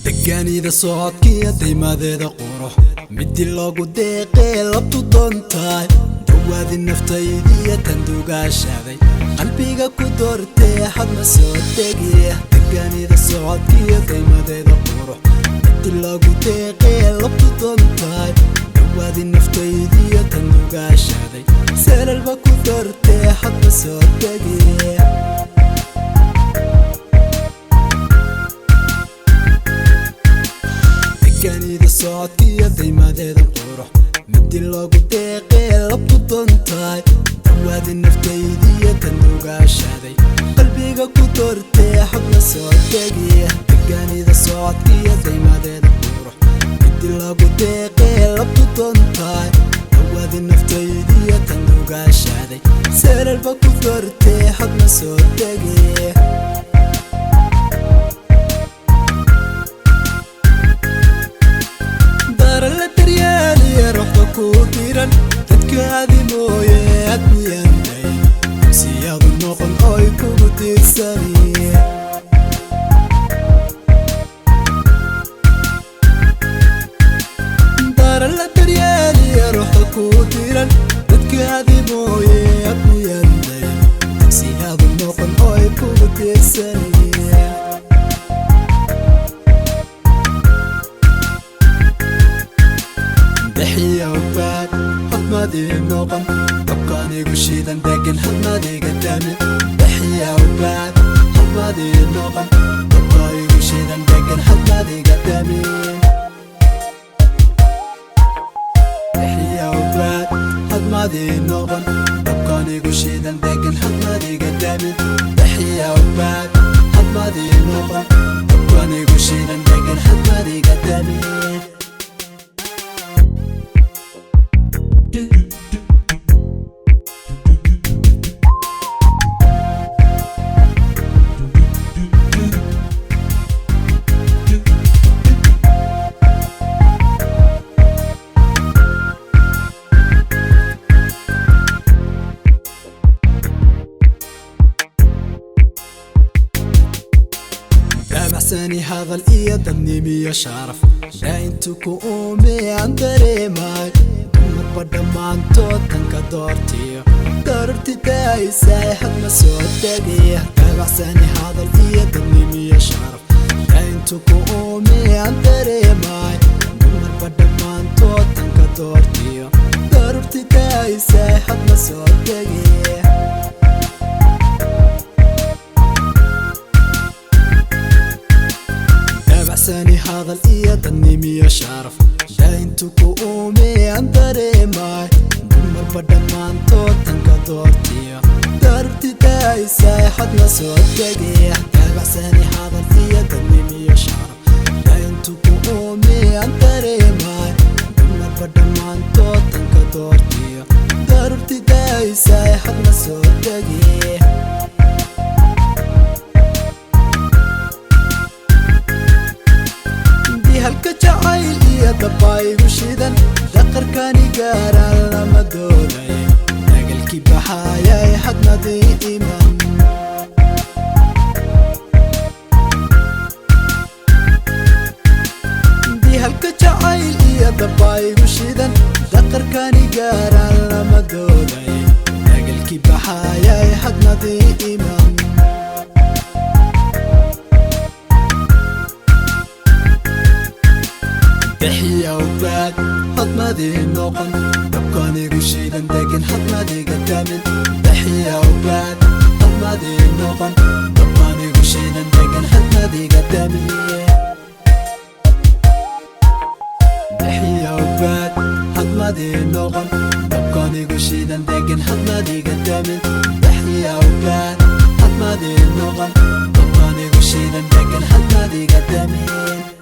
degaanida socodkiya daymadeeda qurux midi loogu deeqee labtu doontaay dawaadi naftaydiya tan dugaashaaday qalbiga ku doortee hadma soo degiya degaanida socodkiya daymadeeda qurux midi loogu deeqee labtu doontaay dawaadi naftaydiya tan dugaashaaday seelalba ku doortee hadma soo degiya degaanida socodkiya daymadeeda qurux midi loogu deeqee labtu doontaay dawaadi naftaydiya tan dugaashaaday qalbiga ku doortee hadma soo degiya degaanida socodkiya daymadeeda qurux midi loogu deeqee labtu doontaay dawaadi naftaydiya tan dugaashaaday seelalba ku doortee hadma soo degiya dadkaadi mooye admiyanday dugsiyadu noqon oy kugu tiirsaniye dara la daryeeliya ruuxda kuu diran dadkaadi mooye admiyanday dugsiyadu noqon oy kugu tiirsaniye daxiyawbaad hadmadii noqon dabkaanigu shiidan degan hadmadiga damin daxiyawbaad hadmadii noqon dabkaanigu shiidan degan hadmadiga damin daxiyawbaad hadmadii noqon dabkaanigu shiidan degan hadmadiga damin daxiyawbaad hadmadii noqon dabkaanigu shiidan degan hadmadiga damin أحسني هذا الإيد النيمي شرف لا انتو أمي عن دريماي مربدا ما انتو تنكا دورتي دورتي داي سايحة مسود دقيه أحسني هذا الإيد النيمي شرف لا انتو أمي عن دريماي مربدا ما انتو تنكا دورتي دورتي داي سايحة مسود دقيه أحسني هذا الإيد النيمي شرف لا انتو كومي عن دريماي مربدا ما انتو تنكا دورتي داربتي داي سايحة مسود دقيه أحسني هذا الإيد النيمي شرف لا انتو كومي عن دريماي مربدا ما انتو تنكا دورتي داربتي داي سايحة مسود دقيه halka jacayl iyo dabaygu shidan daqarkani gaaraan lama dooday dagalkii baxaayay hadmadii iman halka jacayl iyo dabaygu shidan daqarkani gaaraan lama dooday dagalkii baxaayay hadmadii iman daxiyawbaad hadmadii noqon dabkaanigu shiidan degan hadmadiga damin daxiyawbaad hadmadii noqon dabkaanigu shiidan degan hadmadiga damin daxiyawbaad hadmadii noqon dabkaanigu shiidan degan hadmadiga damin daxiyawbaad hadmadii noqon dabkaanigu shiidan degan hadmadiga damin